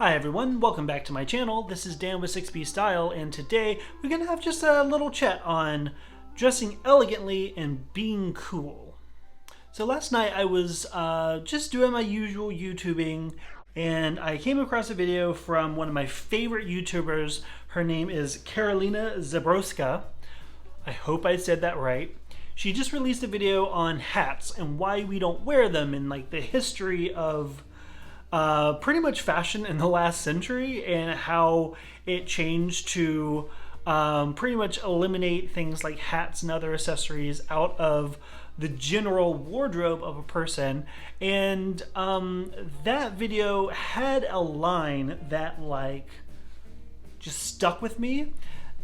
Hi everyone, welcome back to my channel. This is Dan with 6bstyle, and today we're gonna have just a little chat on dressing elegantly and being cool. So last night I was just doing my usual YouTubing, and I came across a video from one of my favorite YouTubers. Her name is Karolina Zabrowska. I hope I said that right. She just released a video on hats and why we don't wear them, and like the history of pretty much fashion in the last century and how it changed to pretty much eliminate things like hats and other accessories out of the general wardrobe of a person. And that video had a line that like just stuck with me.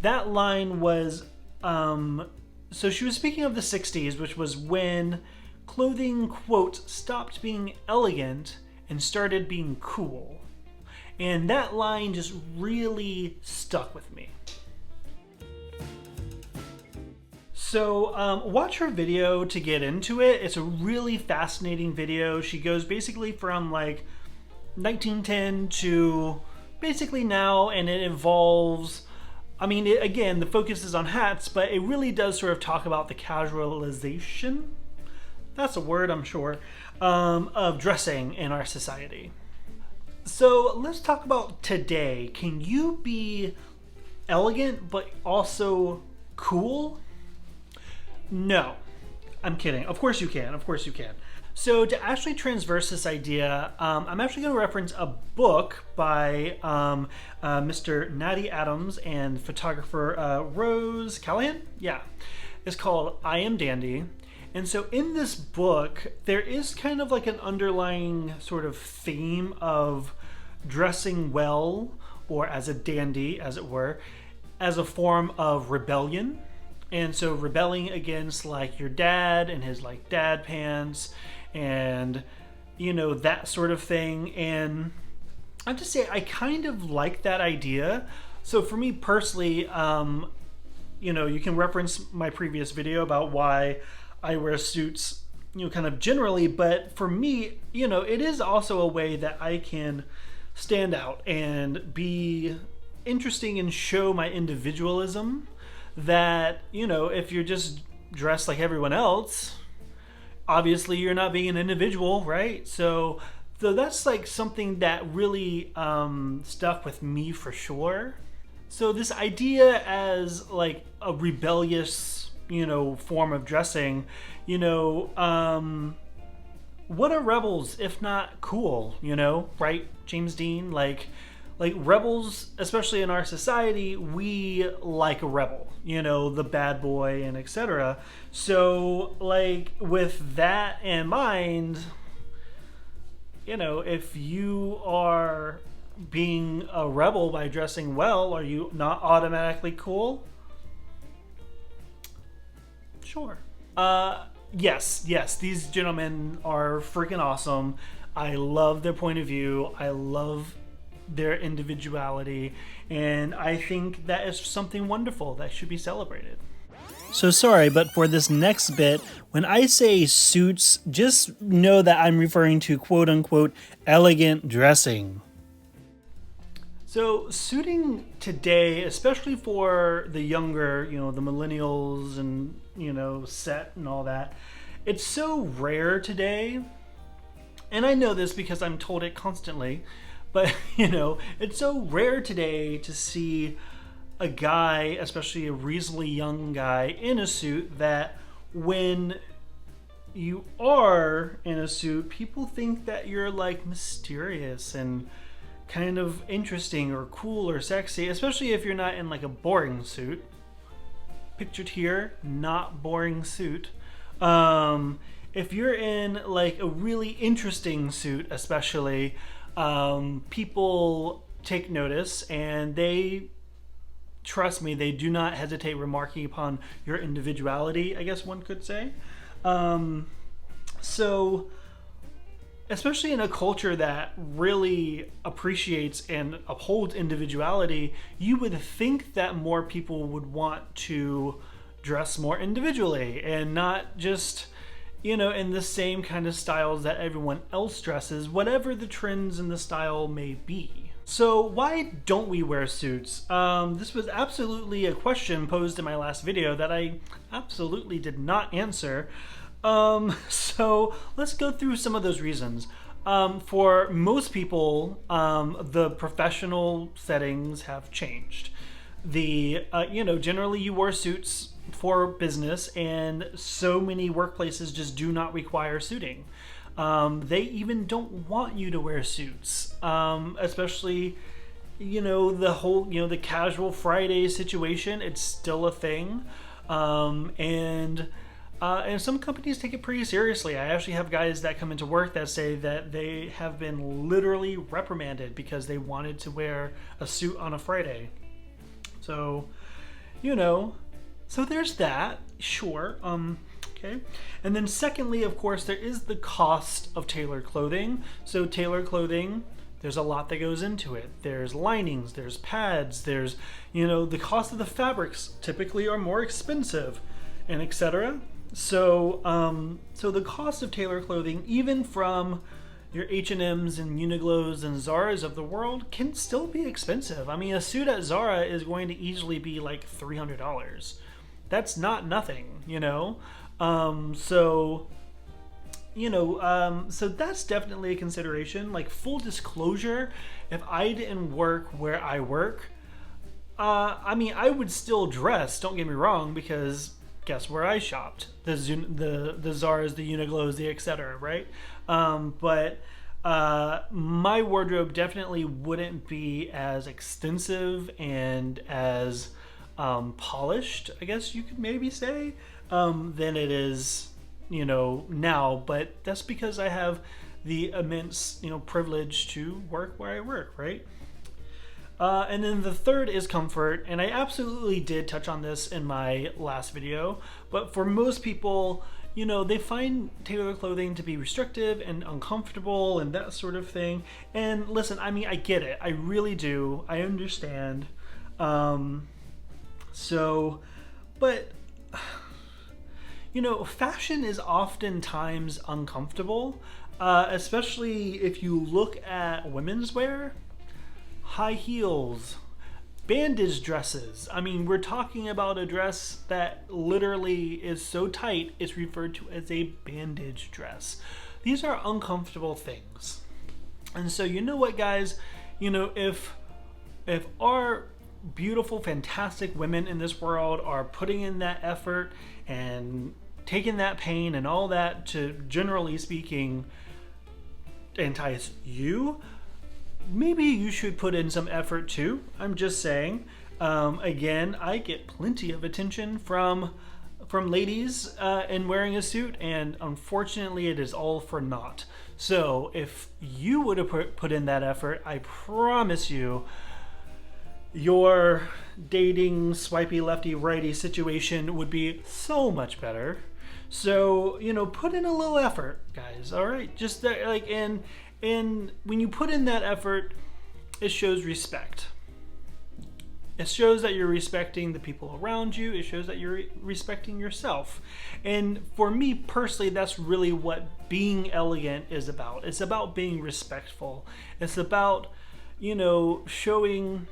That line was so she was speaking of the 60s, which was when clothing, quote, stopped being elegant and started being cool. And that line just really stuck with me. So watch her video to get into it. It's a really fascinating video. She goes basically from like 1910 to basically now, and it involves, I mean, again, the focus is on hats, but it really does sort of talk about the casualization, that's a word I'm sure, of dressing in our society. So let's talk about today. Can you be elegant but also cool? No, I'm kidding. Of course you can. Of course you can. So to actually transverse this idea, I'm actually going to reference a book by Mr. Natty Adams and photographer Rose Callahan. Yeah, it's called I Am Dandy. And so in this book, there is kind of like an underlying sort of theme of dressing well, or as a dandy, as it were, as a form of rebellion. And so rebelling against like your dad and his like dad pants and, you know, that sort of thing. And I have to say, I kind of like that idea. So for me personally, you know, you can reference my previous video about why I wear suits, you know, kind of generally, but for me, you know, it is also a way that I can stand out and be interesting and show my individualism. That, you know, if you're just dressed like everyone else, obviously you're not being an individual, right? So that's like something that really stuck with me for sure. So this idea as like a rebellious, you know, form of dressing, you know, what are rebels if not cool, you know, right? James Dean, like rebels, especially in our society, we like a rebel, you know, the bad boy and etc. So like with that in mind, you know, if you are being a rebel by dressing well, are you not automatically cool? Sure. Yes, these gentlemen are freaking awesome. I love their point of view. I love their individuality, and I think that is something wonderful that should be celebrated. So sorry, but for this next bit, when I say suits, just know that I'm referring to quote unquote elegant dressing. So suiting today, especially for the younger, you know, the millennials and, you know, set and all that, it's so rare today. And I know this because I'm told it constantly, but you know, it's so rare today to see a guy, especially a reasonably young guy, in a suit that when you are in a suit, people think that you're like mysterious and kind of interesting or cool or sexy, especially if you're not in like a boring suit. Pictured here, not boring suit. If you're in like a really interesting suit, especially, people take notice, and they, trust me, they do not hesitate remarking upon your individuality, I guess one could say. So especially in a culture that really appreciates and upholds individuality, you would think that more people would want to dress more individually and not just, you know, in the same kind of styles that everyone else dresses, whatever the trends and the style may be. So why don't we wear suits? This was absolutely a question posed in my last video that I absolutely did not answer. So let's go through some of those reasons. For most people, the professional settings have changed. Generally you wear suits for business, and so many workplaces just do not require suiting. They even don't want you to wear suits, especially, the whole, the casual Friday situation. It's still a thing. And some companies take it pretty seriously. I actually have guys that come into work that say that they have been literally reprimanded because they wanted to wear a suit on a Friday. So, so there's that, sure. Okay. And then secondly, of course, there is the cost of tailored clothing. So tailored clothing, there's a lot that goes into it. There's linings, there's pads, there's, the cost of the fabrics typically are more expensive, and etc. So, so the cost of tailored clothing, even from your H&M's and Uniqlo's and Zara's of the world, can still be expensive. I mean, a suit at Zara is going to easily be like $300. That's not nothing, so that's definitely a consideration. Like, full disclosure, if I didn't work where I work, I would still dress, don't get me wrong, because guess where I shopped? The Zara's, the Uniqlo's, the etc., right? But my wardrobe definitely wouldn't be as extensive and as polished, I guess you could maybe say, than it is, now. But that's because I have the immense, privilege to work where I work, right? And then the third is comfort, and I absolutely did touch on this in my last video, but for most people, they find tailored clothing to be restrictive and uncomfortable and that sort of thing. And listen, I get it. I really do. I understand. But fashion is oftentimes uncomfortable, especially if you look at women's wear. High heels, bandage dresses. We're talking about a dress that literally is so tight it's referred to as a bandage dress. These are uncomfortable things. And so, what, guys, if our beautiful, fantastic women in this world are putting in that effort and taking that pain and all that to, generally speaking, entice you, maybe you should put in some effort too. I'm just saying. Again, I get plenty of attention from ladies in wearing a suit, and unfortunately it is all for naught. So if you would have put in that effort, I promise you, your dating swipey lefty righty situation would be so much better. So, put in a little effort, guys. All right, just and when you put in that effort, it shows respect. It shows that you're respecting the people around you. It shows that you're respecting yourself. And for me personally, that's really what being elegant is about. It's about being respectful. It's about, showing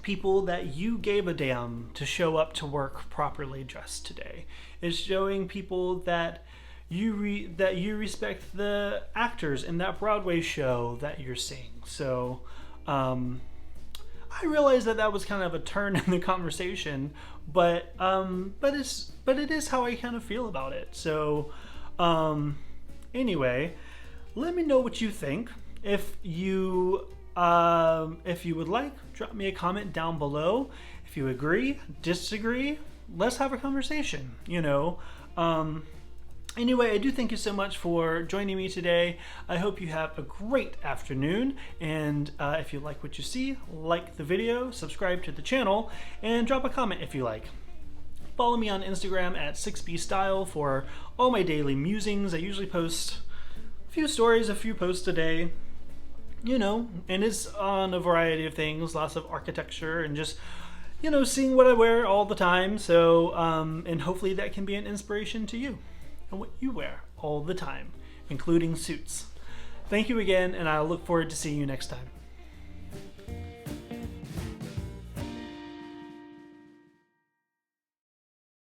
people that you gave a damn to show up to work properly dressed today. It's showing people that you respect the actors in that Broadway show that you're seeing. So I realized that was kind of a turn in the conversation, but it is how I kind of feel about it. So anyway, let me know what you think. If you would like, drop me a comment down below. If you agree, disagree, let's have a conversation, Anyway, I do thank you so much for joining me today. I hope you have a great afternoon, and if you like what you see, like the video, subscribe to the channel, and drop a comment if you like. Follow me on Instagram at 6bstyle for all my daily musings. I usually post a few stories, a few posts a day, and it's on a variety of things, lots of architecture and just, seeing what I wear all the time. So, and hopefully that can be an inspiration to you and what you wear all the time, including suits. Thank you again, and I look forward to seeing you next time.